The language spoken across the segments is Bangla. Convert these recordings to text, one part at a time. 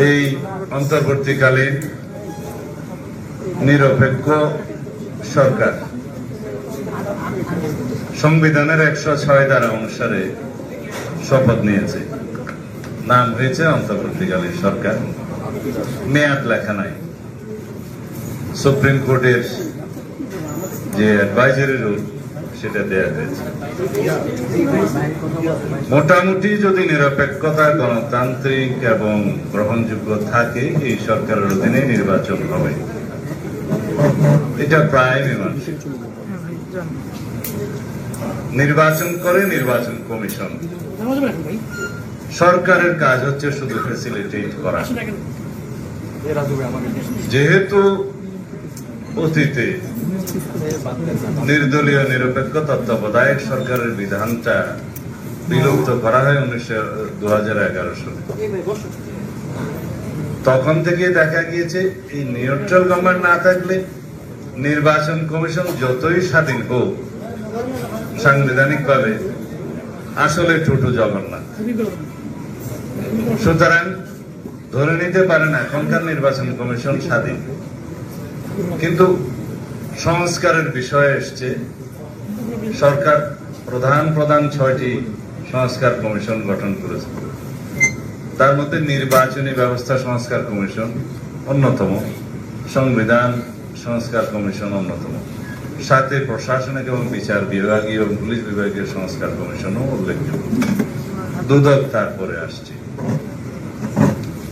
এই অন্তর্বর্তীকালীন নিরপেক্ষ সরকার সংবিধানের 106 ধারা অনুসারে শপথ নিয়েছে। নাম হয়েছে অন্তর্বর্তীকালীন সরকার। মেয়াদ লেখা নাই। সুপ্রিম কোর্টের যে অ্যাডভাইজারি রুল সেটা দেয়া হয়েছে। মোটামুটি যদি নিরপেক্ষতা, গণতান্ত্রিক এবং গ্রহণযোগ্য থাকে, এই সরকারের অধীনে নির্বাচন হবে। এটা প্রায় মীমাংসিত। নির্বাচন করে নির্বাচন কমিশন। সরকারের কাজ হচ্ছে শুধু ফ্যাসিলিটেট করা। যেহেতু অতীতে নির্দলীয় নিরপেক্ষ তত্ত্বাবধায়ক সরকারের বিধানটা বিলুপ্ত করা হয় 2011 সালে, তখন থেকে দেখা গিয়েছে এই নিউট্রাল গভর্নমেন্ট না থাকলে নির্বাচন কমিশন যতই স্বাধীন হোক, সাংবিধানিক ভাবে আসলে টোটো জগন্নাথ। সুতরাং ধরে নিতে পারেন এখনকার নির্বাচন কমিশন স্বাধীন, কিন্তু সংস্কারের বিষয়ে এসছে। সরকার প্রধান 6টি সংস্কার কমিশন গঠন করেছে। তার মধ্যে নির্বাচনী ব্যবস্থা সংস্কার কমিশন অন্যতম, সংবিধান সংস্কার কমিশন অন্যতম, সাথে প্রশাসনিক এবং বিচার বিভাগীয় এবং পুলিশ বিভাগীয় সংস্কার কমিশনও উল্লেখযোগ্য। দুদক তারপরে আসছে।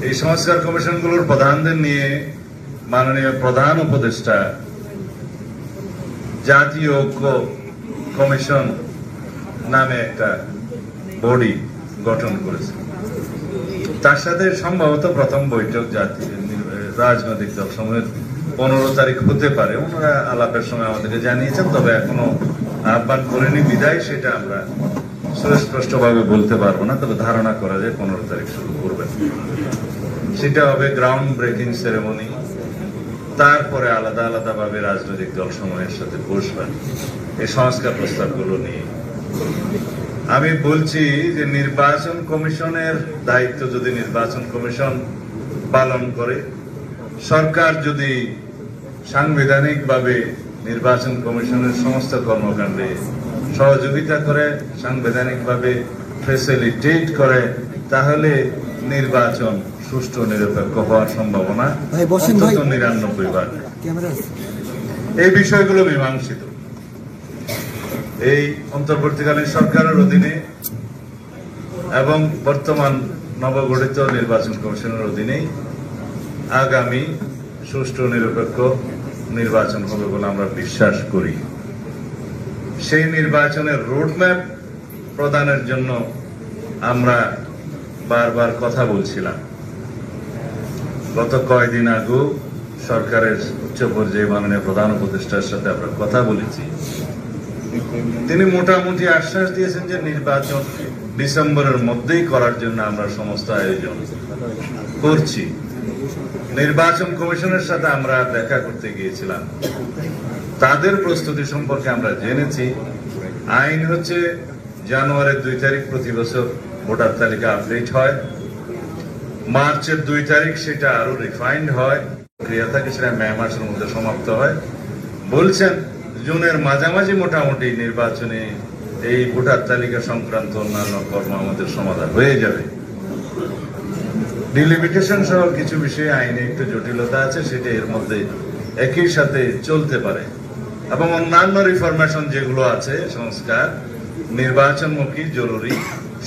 এই সংস্কার কমিশনগুলোর প্রধানদের নিয়ে মাননীয় প্রধান উপদেষ্টা জাতীয় ঐক্য কমিশন নামে একটা বডি গঠন করেছে। তার সাথে সম্ভবত প্রথম বৈঠক রাজনৈতিক দল সমূহের 15 তারিখ হতে পারে। ওনারা আলাপের সময় আমাদেরকে জানিয়েছেন, তবে এখনো আহ্বান করেনি বিদায় সেটা আমরা সুস্পষ্টভাবে বলতে পারবো না, তবে ধারণা করা যায় 15 তারিখ শুরু করবেন। সেটা হবে গ্রাউন্ড ব্রেকিং সেরেমনি। তারপরে আলাদা ভাবে রাজনৈতিক দল সমূহের সাথে বসবেন এই সংস্কার প্রস্তাবগুলো নিয়ে। আমি বলছি যে নির্বাচন কমিশনের দায়িত্ব যদি নির্বাচন কমিশন পালন করে, সরকার যদি সাংবিধানিক ভাবে নির্বাচন কমিশনের সমস্ত কর্মকাণ্ডে সহযোগিতা করে, সাংবিধানিক ভাবে ফ্যাসিলিটেট করে, তাহলে নির্বাচন সুষ্ঠু নিরপেক্ষ হওয়ার সম্ভাবনা 99%। এই বিষয়গুলো মীমাংসিত। এই অন্তর্বর্তীকালীন সরকারের অধীনে এবং বর্তমান নবগঠিত নির্বাচন কমিশনের অধীনেই আগামী সুষ্ঠু নিরপেক্ষ নির্বাচন হবে বলে আমরা বিশ্বাস করি। সেই নির্বাচনের রোডম্যাপ প্রদানের জন্য আমরা বারবার কথা বলছিলাম। গত কয়েকদিন আগেও সরকারের উচ্চ পর্যায়ে মাননীয় প্রধান উপদেষ্টার সাথে আমরা কথা বলেছি। তিনি মোটামুটি আশ্বাস দিয়েছেন যে নির্বাচন ডিসেম্বরের মধ্যেই করার জন্য আমরা সমস্ত আয়োজন করছি। নির্বাচন কমিশনের সাথে আমরা দেখা করতে গিয়েছিলাম। তাদের প্রস্তুতি সম্পর্কে আমরা জেনেছি। আইন হচ্ছে জানুয়ারির 2 তারিখ প্রতি বছর ভোটার তালিকা আপডেট হয়, মার্চের 2 তারিখ সেটা আরো রিফাইন্ড হয়, ক্রিয়া থাকে, সেটা মে মাসের মধ্যে সমাপ্ত হয়। বলছেন জুনের মাঝামাঝি মোটামুটি নির্বাচনে এই ভোটার তালিকা সংক্রান্ত অন্যান্য কর্ম আমাদের সমাধান হয়ে যাবে। ডিলিমিটেশন সহ কিছু বিষয়ে আইনে একটু জটিলতা আছে, সেটা এর মধ্যে একই সাথে চলতে পারে। এবং অন্যান্য রিফরমেশন যেগুলো আছে সংস্কার, নির্বাচনমুখী, জরুরি,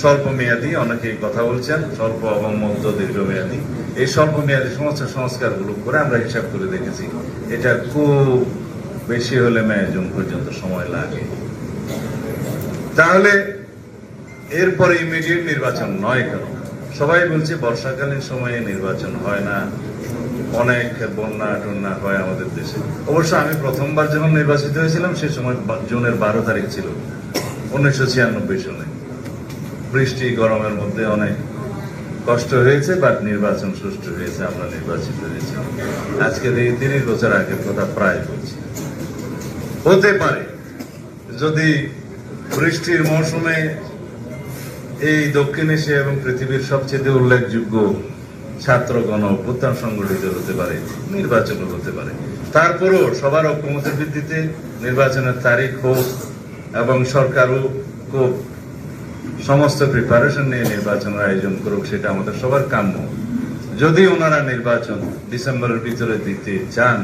স্বল্প মেয়াদী, অনেকেই কথা বলছেন স্বল্প এবং মধ্য দীর্ঘমেয়াদী। এই স্বল্প মেয়াদী সমস্ত সংস্কারগুলো করে আমরা হিসাব করে দেখেছি এটা খুব বেশি হলে মে জুন পর্যন্ত সময় লাগে। তাহলে এরপরে ইমিডিয়েট নির্বাচন নয় কেন? সবাই বলছে বর্ষাকালীন সময়ে নির্বাচন হয় না, অনেক বন্যা টন্যা হয় আমাদের দেশে। অবশ্য আমি প্রথমবার যখন নির্বাচিত হয়েছিলাম সে সময় জুনের 12 তারিখ ছিল 1996 সালে। বৃষ্টি গরমের মধ্যে অনেক কষ্ট হয়েছে, বাট নির্বাচন সুষ্ঠু হয়েছে, আমরা নির্বাচিত হয়েছি। আজকে এই 30 বছর আগের কথা প্রায় বলছি। হতে পারে যদি বৃষ্টির মৌসুমে এই দক্ষিণ এশিয়া এবং পৃথিবীর সবচেয়ে উল্লেখযোগ্য ছাত্র গণ অভ্যুত্থান সংগঠিত হতে পারে, নির্বাচন হতে পারে। তারপরও সবার ঐক্যমতের ভিত্তিতে নির্বাচনের তারিখ হোক এবং সরকারও খুব সমস্ত প্রিপারেশন নিয়ে নির্বাচনের আয়োজন করুক, সেটা আমাদের সবার কাম্য। যদি ওনারা নির্বাচন ডিসেম্বরের ভিতরে দিতে চান,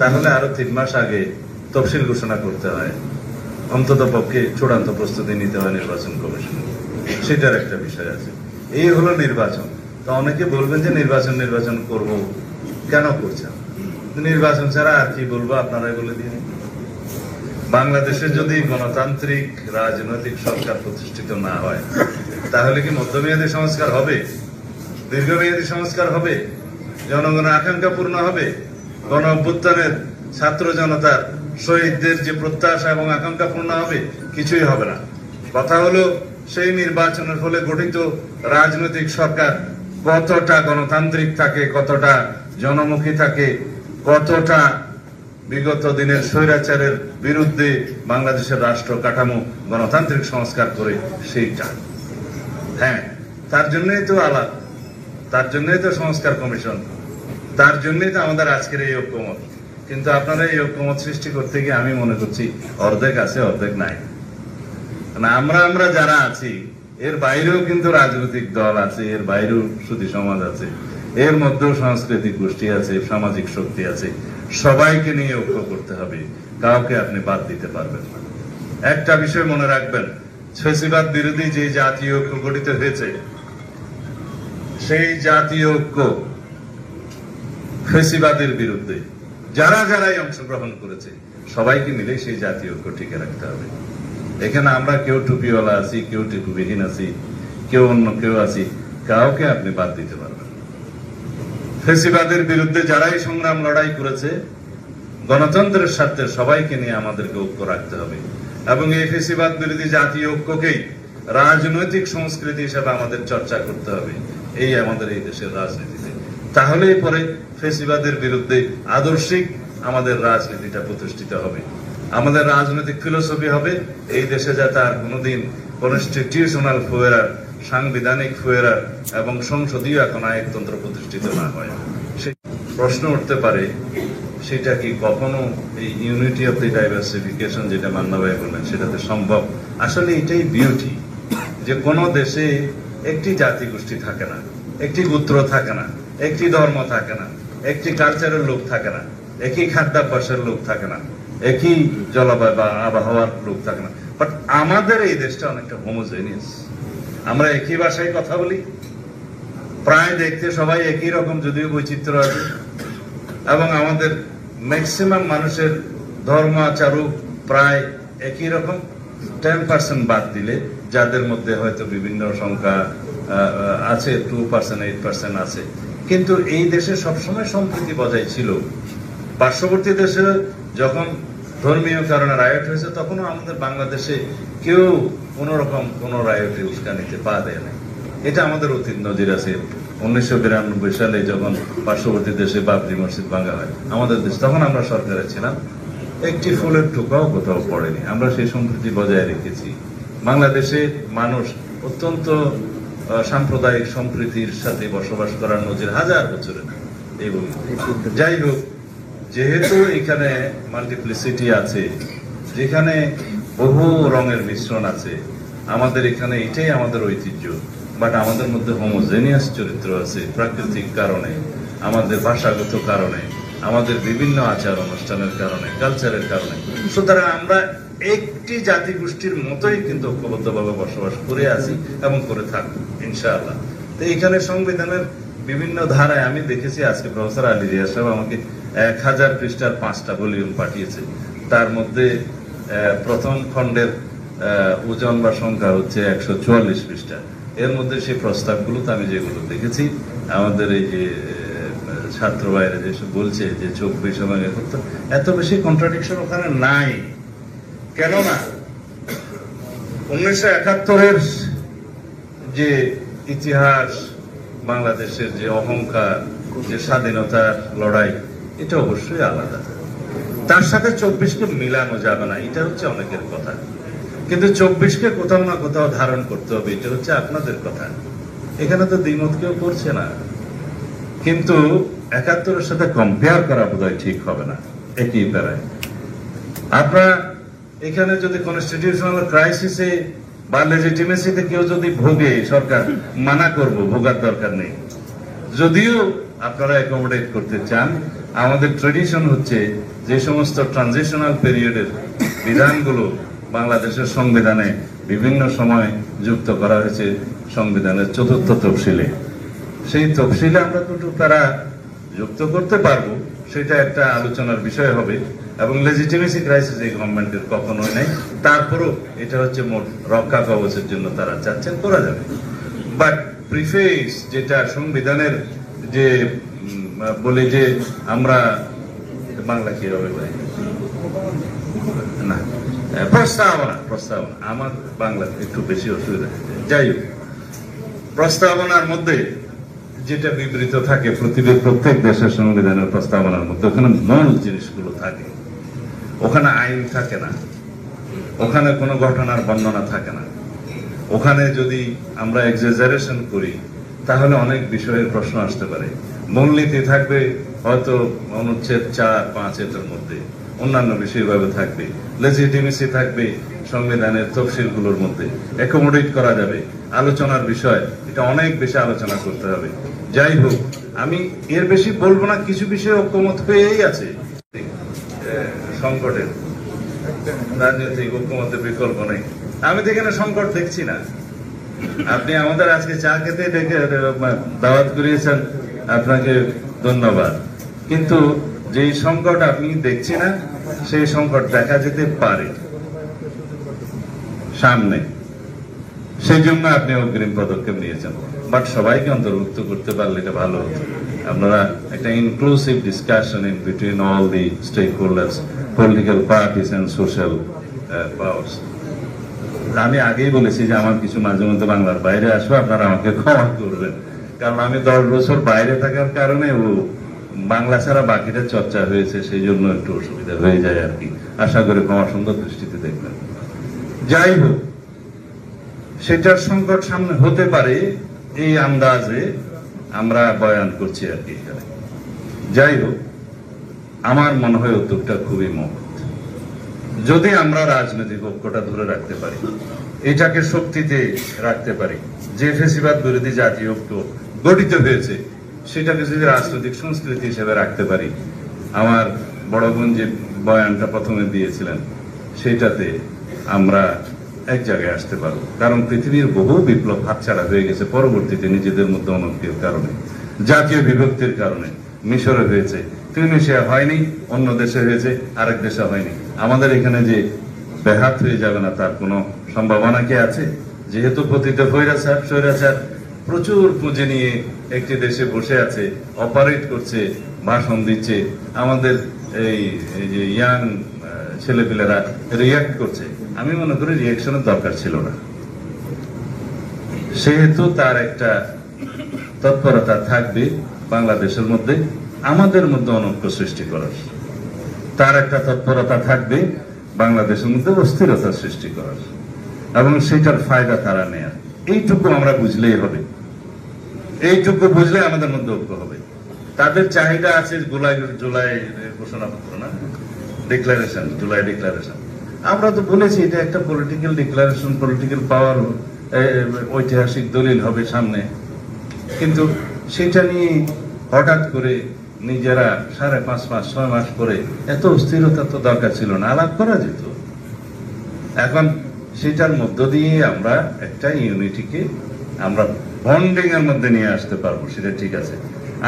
তাহলে আরো 3 মাস আগে তফসিল ঘোষণা করতে হয়, অন্তত পক্ষে চূড়ান্ত প্রস্তুতি নিতে হয় নির্বাচন কমিশন, সেটার একটা বিষয় আছে। এই হলো নির্বাচন। তো অনেকে বলবেন যে নির্বাচন করব, কেন করছেন? নির্বাচন ছাড়া আর কি বলবো, আপনারাই বলে দিন। বাংলাদেশে যদি গণতান্ত্রিক রাজনৈতিক সরকার প্রতিষ্ঠিত না হয়, তাহলে কি মধ্যমেয়াদী সংস্কার হবে? দীর্ঘমেয়াদী সংস্কার হবে? জনগণের আকাঙ্ক্ষা পূর্ণ হবে? গণ অভ্যুত্থানের ছাত্র জনতার শহীদদের যে প্রত্যাশা এবং আকাঙ্ক্ষা পূর্ণ হবে? কিছুই হবে না। কথা হলো, সেই নির্বাচনের ফলে গঠিত রাজনৈতিক সরকার কতটা গণতান্ত্রিক থাকে, কতটা জনমুখী থাকে, কতটা বিগত দিনের স্বৈরাচারের বিরুদ্ধে বাংলাদেশের রাষ্ট্র কাঠামো গণতান্ত্রিক সংস্কার করে, সেইটা। হ্যাঁ, তার জন্যই তো আলাপ, তার জন্যই তো সংস্কার কমিশন, তার জন্যই তো আমাদের আজকের এই ঐক্যমত। কিন্তু আপনারা এই ঐক্যমত সৃষ্টি করতে গিয়ে আমি মনে করছি অর্ধেক আছে, অর্ধেক নাই। আমরা যারা আছি, এর বাইরেও কিন্তু রাজনৈতিক দল আছে, এর বাইরেও সুধী সমাজ আছে, এর মধ্যেও সাংস্কৃতিক গোষ্ঠী আছে, সামাজিক শক্তি আছে। সবাইকে নিয়ে ঐক্য করতে হবে, কাউকে আপনি বাদ দিতে পারবেন না। একটা বিষয় মনে রাখবেন, ফ্যাসিবাদ বিরোধী যে জাতীয় ঐক্য গঠিত হয়েছে, সেই জাতীয় ঐক্য ফ্যাসিবাদের বিরুদ্ধে যারাই অংশগ্রহণ করেছে, সবাইকে মিলে সেই জাতীয় ঐক্য টিকে রাখতে হবে। এখানে আমরা কেউ টুপিওয়ালা আছি, কেউ টুপিবিহীন আছি, কেউ অন্য কেউ আছি, কাউকে আপনি বাদ দিতে পারবেন। ফ্যাসিবাদের বিরুদ্ধে যারাই সংগ্রাম লড়াই করেছে, গণতন্ত্রের স্বার্থে সবাইকে নিয়ে আমাদেরকে ঐক্য রাখতে হবে এবং এই ফ্যাসিবাদ বিরোধী জাতীয় ঐক্যকেই রাজনৈতিক সংস্কৃতি হিসেবে আমাদের চর্চা করতে হবে, এই আমাদের এই দেশের রাজনীতিতে। তাহলেই পরে ফ্যাসিবাদের বিরুদ্ধে আদর্শিক আমাদের রাজনীতিটা প্রতিষ্ঠিত হবে, আমাদের রাজনৈতিক ফিলোসফি হবে এই দেশে যাতে আর কোনোদিন কনস্টিটিউশনাল ফুয়েরার, সাংবিধানিক ফুয়েরার এবং সংসদীয় এখন আয়কতন্ত্র প্রতিষ্ঠিত না হয়। সেই প্রশ্ন উঠতে পারে, সেটা কি কখনো এই ইউনিটি অফ দি ডাইভার্সিফিকেশন যেটা মান্না ভাই বললেন, সেটাতে সম্ভব? আসলে এটাই বিউটি, যে কোনো দেশে একটি জাতি গোষ্ঠী থাকে না, একটি গোত্র থাকে না, একটি ধর্ম থাকে না, একটি কালচারের লোক থাকে না, একই খাদ্যাভ্যাসের লোক থাকে না, একই জলবায়ু বা আবহাওয়ার লোক থাকে না। বাট আমাদের এই দেশটা অনেকটা হোমোজেনিয়াস। আমরা একই ভাষায় কথা বলি, প্রায় দেখতে সবাই একই রকম, যদিও বৈচিত্র্য আছে, এবং আমাদের ম্যাক্সিমাম মানুষের ধর্ম আচারও প্রায় একই রকম। 10% বাদ দিলে, যাদের মধ্যে হয়তো বিভিন্ন সংখ্যা আছে, 2%, 8% আছে, কিন্তু এই দেশে সবসময় সম্প্রীতি বজায় ছিল। পার্শ্ববর্তী দেশে যখন ধর্মীয় কারণে রায়ট হয়েছে, তখনও আমাদের বাংলাদেশে কেউ কোন রকম কোন রায়টে উস্কানিতে পা দেয় না। এটা আমাদের অতীত নজির আছে। 1992 সালে যখন পার্শ্ববর্তী দেশে বাবরি মসজিদ ভাঙা হয় আমাদের দেশ, তখন আমরা সরকারে ছিলাম, একটি ফুলের টোকাও কোথাও পড়েনি। আমরা সেই সম্প্রীতি বজায় রেখেছি। বাংলাদেশের মানুষ অত্যন্ত সাম্প্রদায়িক সম্প্রীতির সাথে বসবাস করার নজির হাজার বছরের। যাই হোক, যেহেতু এখানে মাল্টিপ্লিসিটি আছে, যেখানে বহু রঙের মিশ্রণ আছে, আমাদের এখানে এটাই আমাদের ঐতিহ্য। বাট আমাদের মধ্যে হোমোজেনিয়াস চরিত্র আছে প্রাকৃতিক কারণে, আমাদের ভাষাগত কারণে, আমাদের বিভিন্ন আচার অনুষ্ঠানের কারণে, কালচারের কারণে। সুতরাং আমরা একটি জাতি গোষ্ঠীর মতোই কিন্তু ঐক্যবদ্ধভাবে বসবাস করে আছি এবং করে থাকবো ইনশাআল্লাহ। তো এখানে সংবিধানের বিভিন্ন ধারায় আমি দেখেছি, আজকে প্রফেসর আলী রিয়াজ সাহেব আমাকে 1000 পৃষ্ঠার 5টা ভলিউম পাঠিয়েছে। তার মধ্যে প্রথম খণ্ডের ওজন বা সংখ্যা হচ্ছে 144 পৃষ্ঠা। এর মধ্যে সেই প্রস্তাবগুলো আমি যেগুলো দেখেছি, আমাদের এই যে ছাত্র ভাইরা যেসব বলছে যে 24 এবং 71, এত বেশি কন্ট্রাডিকশন ওখানে নাই। কেননা 1971-এর যে ইতিহাস, বাংলাদেশের যে অহংকার, যে স্বাধীনতার লড়াই, এটা অবশ্যই আলাদা। তার সাথে 24কে মিলানো যাবে না, এটা হচ্ছে অনেকের কথা। কিন্তু 24কে কোথাও না কোথাও ধারণ করতে হবে, এটা হচ্ছে আপনাদের কথা। এখানে তো দ্বিমত কেউ করছে না। কিন্তু 71-এর সাথে কম্পেয়ার করা বোধহয় ঠিক হবে না, একই প্যারায়। আপনারা এখানে যদি কনস্টিটিউশনাল ক্রাইসিসে বা লেজিটিমেসিতে কেউ যদি ভোগে, সরকার মানা করব, ভোগার দরকার নেই। যদিও আপনারা অ্যাকোমোডেট করতে চান, আমাদের ট্রেডিশন হচ্ছে যে সমস্ত ট্রানজিশনাল পিরিয়ডের বিধানগুলো বাংলাদেশের সংবিধানে বিভিন্ন সময় যুক্ত করা হয়েছে সংবিধানের 4র্থ তফসিলে, সেই তফসিলে আমরা দুটো তারা যুক্ত করতে পারবো, সেটা একটা আলোচনার বিষয় হবে। এবং লেজিটিমেসি ক্রাইসিস এই গভর্নমেন্টের কখনোই নেই, তারপরও এটা হচ্ছে মোট রক্ষা কবচের জন্য তারা চাচ্ছেন, করা যাবে। বাট প্রিফেস যেটা সংবিধানের যে বলে যে আমরা বাংলা কি হবে না, প্রস্তাবনা আমার বাংলা একটু বেশি অসুবিধা। যাই হোক, প্রস্তাবনার মধ্যে যেটা বিবৃত থাকে পৃথিবীর প্রত্যেক দেশের সংবিধানের প্রস্তাবনার মধ্যে, ওখানে মূল জিনিসগুলো থাকে, ওখানে আইন থাকে না, ওখানে কোনো ঘটনার বর্ণনা থাকে না। ওখানে যদি আমরা এক্সাজারেশন করি তাহলে অনেক বিষয়ের প্রশ্ন আসতে পারে। মূলনীতি থাকবে হয়তো অনুচ্ছেদ 4-5 এর মধ্যে, অন্যান্য বিষয়ভাবে থাকবে, লেজিটিমেসি থাকবে সংবিধানের তফসিলগুলোর মধ্যে, অ্যাকোমোডেট করা যাবে। আলোচনার বিষয়, এটা অনেক বেশি আলোচনা করতে হবে। যাই হোক, আমি এর বেশি বলবো না, কিছু বিষয়ে ঐক্যমত হয়েই আছে। সংকটের রাজনৈতিক ঐক্যমতের বিকল্প নেই, আমি তো এখানে সংকট দেখছি না। আপনি আমাদের আজকে চা খেতে ডেকে দাওয়াত করিয়েছেন, আপনাকে ধন্যবাদ। কিন্তু যেই সংকট আপনি দেখছি না, সেই সংকট দেখা যেতে পারে সামনে, সেই জন্য আপনি অগ্রিম পদক্ষেপ নিয়েছেন। বাট সবাইকে অন্তর্ভুক্ত করতে পারলে এটা ভালো হতো। আপনারা একটা inclusive discussion in between all the stakeholders, political parties and social powers. আমি আগেই বলেছি যে আমার কিছু মাঝে মধ্যে বাংলার বাইরে আসবে, আপনারা আমাকে ক্ষমা করবেন, কারণ আমি 10 বছর বাইরে থাকার কারণে ও বাংলা ছাড়া বাকিটা চর্চা হয়েছে, সেই জন্য একটু অসুবিধা হয়ে যায় আর কি। আশা করি ক্ষমা সুন্দর দৃষ্টিতে দেখবেন। যাই হোক, সেটার সংকট সামনে হতে পারে এই আন্দাজে আমরা বয়ান করছি আর কি এখানে। যাই হোক, আমার মনে হয় উদ্যোগটা খুবই মহৎ। যদি আমরা রাজনৈতিক ঐক্যটা ধরে রাখতে পারি, এটাকে শক্তিতে রাখতে পারি, যে ফেসিবাদ বিরোধী জাতীয় ঐক্য গঠিত হয়েছে সেটাকে যদি রাজনৈতিক সংস্কৃতি হিসেবে রাখতে পারি, আমার বড় বোন যে বয়ানটা প্রথমে দিয়েছিলেন সেটাতে আমরা এক জায়গায় আসতে পারবো। কারণ পৃথিবীর বহু বিপ্লব হাতছাড়া হয়ে গেছে পরবর্তীতে নিজেদের মধ্যে অনৈক্যের কারণে, জাতীয় বিভক্তির কারণে। মিশরে হয়েছে, তিউনিসিয়া হয়নি, অন্য দেশে হয়েছে, আরেক দেশে হয়নি। আমাদের এখানে যে ব্যাঘাত হয়ে যাবে না তার কোনো সম্ভাবনা কি আছে? যেহেতু পতিত স্বৈরাচার প্রচুর পুঁজি নিয়ে একটি দেশে বসে আছে, অপারেট করছে, ভাষণ দিচ্ছে, আমাদের এই যে ইয়াং ছেলেপিলেরা রিয়াক্ট করছে। আমি মনে করি রিয়াকশনের দরকার ছিল না। সেহেতু তার একটা তৎপরতা থাকবে বাংলাদেশের মধ্যে আমাদের মধ্যে অনৈক্য সৃষ্টি করার, তার একটা তৎপরতা থাকবে বাংলাদেশের মধ্যে অস্থিরতা সৃষ্টি করার, এবং সেটার ফায়দা তারা নেয়ার। এইটুকু আমরা বুঝলেই হবে, এইটুকু বুঝলে আমাদের মধ্যে ঐক্য হবে। তাদের চাহিদা আছে জুলাই ঘোষণাপত্র, না ডিক্লারেশন, জুলাই ডিক্লারেশন। আমরা তো বলেছি এটা একটা পলিটিক্যাল ডিক্লারেশন, পলিটিক্যাল পাওয়ার, ঐতিহাসিক দলিল হবে সামনে। কিন্তু সেটা নিয়ে হঠাৎ করে নিজেরা 5.5 মাস 6 মাস করে এত অস্থিরতা তো দরকার ছিল না, আলাপ করা যেত। এখন সেটার মধ্য দিয়ে আমরা একটা ইউনিটিকে আমরা বন্ডিং এর মধ্যে নিয়ে আসতে পারবো, সেটা ঠিক আছে।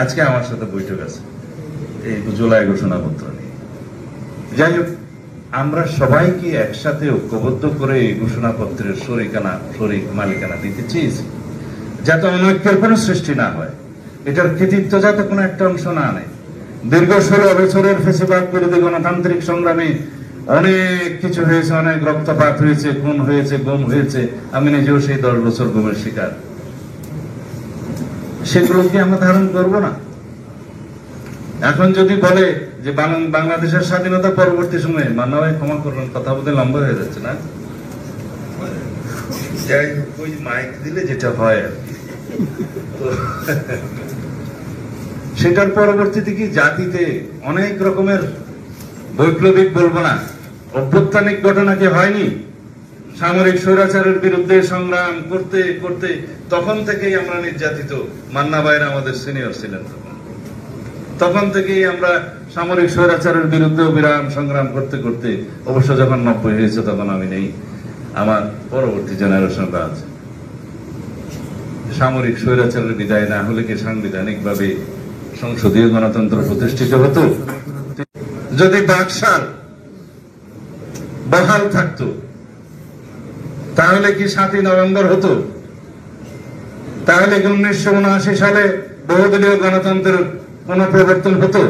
আজকে আমার সাথে বৈঠক আছে এই জুলাই ঘোষণাপত্র নিয়ে। যাই হোক, আমরা সবাইকে একসাথে ঐক্যবদ্ধ করে এই ঘোষণাপত্রের শরিক মালিকানা দিতে চেয়েছি, যাতে অনৈক্যের কোনো সৃষ্টি না হয়, এটার কৃতিত্ব যাতে কোনো একটা অংশ না নেয়। দীর্ঘ 16 বছরের ফেসিবাদ বিরোধী গণতান্ত্রিক সংগ্রামে অনেক কিছু হয়েছে, অনেক রক্তপাত হয়েছে, খুন হয়েছে, গুম হয়েছে। আমি নিজেও সেই 10 বছর গুমের শিকার। সেগুলো কি আমরা ধারণ করবো না? এখন যদি বলে যে বাংলাদেশের স্বাধীনতা পরবর্তী সময়ে, মান্না ভাই ক্ষমা করবেন, কথা বলতে লম্বা হয়ে যাচ্ছে না, যাই হোক, ওই মাইক দিলে যেটা হয় আর কি। সেটার পরবর্তীতে কি জাতিতে অনেক রকমের বৈপ্লবিক বলবো না, অভ্যুত্থানিক ঘটনা কি হয়নি? সামরিক স্বৈরাচারের বিরুদ্ধে সংগ্রাম করতে করতে তখন থেকেই আমরা নির্যাতিত। মান্না ভাইরা আমাদের সিনিয়র ছিলেন, তখন থেকেই আমরা সামরিক স্বৈরাচারের বিরুদ্ধে বিরাম সংগ্রাম করতে করতে, অবশ্য যখন 90 হয়েছে তখন আমি নেই, আমার পরবর্তী জেনারেশনরা আছে। সামরিক স্বৈরাচারের বিদায় না হলে কি সাংবিধানিক ভাবে সংসদীয় গণতন্ত্র প্রতিষ্ঠিত হতো? যদি বাকশাল বহাল থাকতো তাহলে কি 7ই নভেম্বর হতো? তাহলে কি 1979 সালে বহুদলীয় গণতন্ত্রের কোন প্রবর্তন হতো?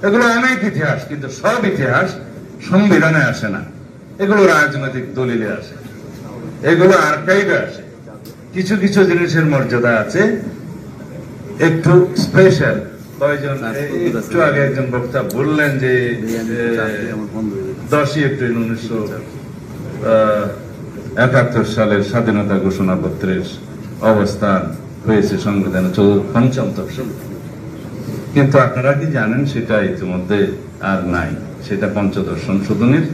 এগুলো অনেক ইতিহাস, কিন্তু সব ইতিহাস সংবিধানে আসে না, এগুলো রাজনৈতিক দলিলে আসে, এগুলো আর্কাইভে আসে। কিছু কিছু জিনিসের মর্যাদা আছে একটু স্পেশাল। একটু আগে একজন বক্তা বললেন যে 10ই এপ্রিল 1971 সালের স্বাধীনতা ঘোষণাপত্রের অবস্থান হয়েছে সংবিধানে 5ম তফসিল, কিন্তু আপনারা কি জানেন সেটা ইতিমধ্যে আর নাই। সেটা 5ম সংশোধনীর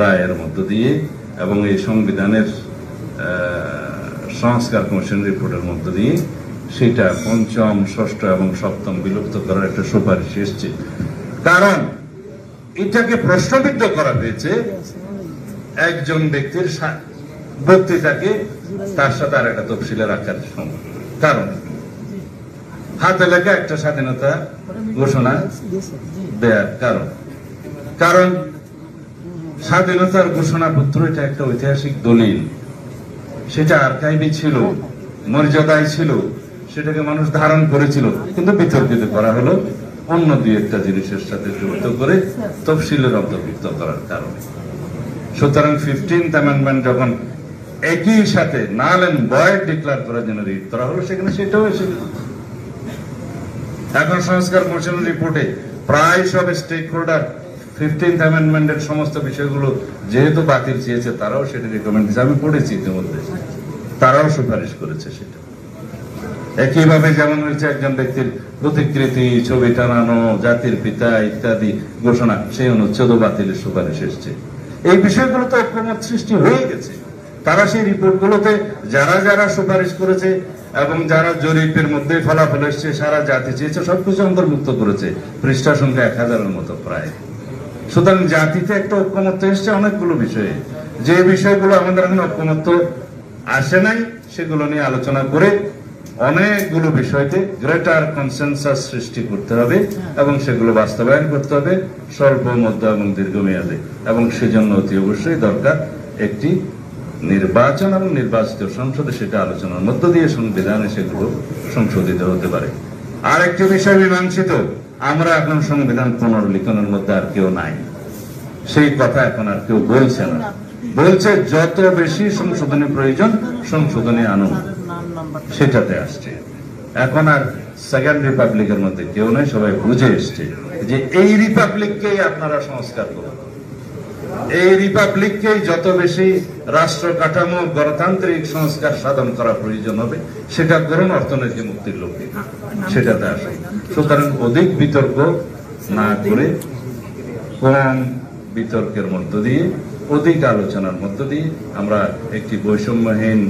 রায়ের মধ্য দিয়ে এবং এই সংবিধানের সংস্কার কমিশন রিপোর্টের মধ্য দিয়ে সেটা 5ম, 6ষ্ঠ এবং 7ম বিলুপ্ত করার একটা সুপারিশ এসছে। কারণ এটাকে প্রশ্নবিদ্ধ করা হয়েছে একজন ব্যক্তির বক্তৃতাকে তার সাথে আর একটা তফসিলে রাখার কারণ, হাতে লেখা একটা স্বাধীনতা ঘোষণা দেয়ার কারণ স্বাধীনতার ঘোষণাপত্র এটা একটা ঐতিহাসিক দলিল, সেটা আর্কাইভে ছিল, মর্যাদায় ছিল, সেটাকে মানুষ ধারণ করেছিল, কিন্তু বিতর্কিত করা হলো অন্য 2-1টা জিনিসের সাথে যুক্ত করে তফসিলের অন্তর্ভুক্ত করার কারণে। সুতরাং 15th অ্যামেন্ডমেন্ট যখন একই সাথে নাল এন্ড ভয়েড ডিক্লেয়ার করার জন্য রিট করা হলো, সেখানে সেটাও এসে গেল। এখন সংস্কার কমিশনের রিপোর্টে প্রায় সব স্টেক হোল্ডার 15th অ্যামেন্ডমেন্টের সমস্ত বিষয়গুলো যেহেতু বাতিল চেয়েছে, তারাও সেটা রিকমেন্ড দিয়েছে। আমি পড়েছি ইতিমধ্যে, তারাও সুপারিশ করেছে সেটা। একইভাবে যেমন হয়েছে একজন ব্যক্তির প্রতিকৃতি, ছবি টানানো, জাতির পিতা ইত্যাদি ঘোষণা, সেই অনুচ্ছেদ বাতিলের সুপারিশ এসছে। এই বিষয়গুলো তো ঐক্যমত সৃষ্টি হয়ে গেছে। তারা সেই রিপোর্টগুলোতে যারা যারা সুপারিশ করেছে এবং যারা জরিপের মধ্যে ফলাফল এসছে, সারা জাতি চেয়েছে, সবকিছু অন্তর্ভুক্ত করেছে। পৃষ্ঠা সংখ্যা 1000-এর মতো প্রায়। সুতরাং জাতিতে একটা ঐক্যমত্য এসছে অনেকগুলো বিষয়ে। যে বিষয়গুলো আমাদের এখন ঐক্যমত্য আসে নাই, সেগুলো নিয়ে আলোচনা করে অনেকগুলো বিষয়তে গ্রেটার কনসেনসাস সৃষ্টি করতে হবে এবং সেগুলো বাস্তবায়ন করতে হবে স্বল্প, মধ্য এবং দীর্ঘমেয়াদে। এবং সেজন্য অতি অবশ্যই দরকার একটি নির্বাচন এবং নির্বাচিত সংসদে সেটা আলোচনার মধ্য দিয়ে সংবিধানে সেগুলো সংশোধিত হতে পারে। আর একটি বিষয় মীমাংসিত, আমরা এখন সংবিধান পুনর্লিখনের মধ্যে আর কেউ নাই, সেই কথা এখন আর কেউ বলছে না। বলছে যত বেশি সংশোধনী প্রয়োজন সংশোধনী আনুন, সেটাতে আসছে। এখন আর সেকেন্ড রিপাবলিকের মধ্যে কেউ নাই, সবাই বুঝে এসছে যে এই রিপাবলিককেই আপনারা সংস্কার করুন, এই রিপাবলিককেই যত বেশি রাষ্ট্র কাঠামো গণতান্ত্রিক সংস্কার সাধন করা প্রয়োজন হবে সেটা করুন অর্থনৈতিক মুক্তির লক্ষ্যে, সেটাতে আসুন। সুতরাং অধিক বিতর্ক না করে কম বিতর্কের মধ্য দিয়ে, অধিক আলোচনার মধ্য দিয়ে আমরা একটি বৈষম্যহীন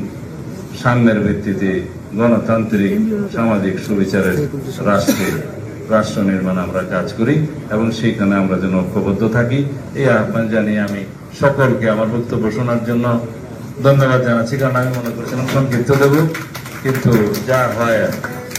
সাম্যের ভিত্তিতে গণতান্ত্রিক সামাজিক সুবিচারের রাষ্ট্র নির্মাণ আমরা কাজ করি এবং সেইখানে আমরা যেন ঐক্যবদ্ধ থাকি। এই আহ্বান জানিয়ে আমি সকলকে আমার বক্তব্য শোনার জন্য ধন্যবাদ জানাচ্ছি। কারণ আমি মনে করছিলাম সংক্ষিপ্ত দেব, কিন্তু যা হয়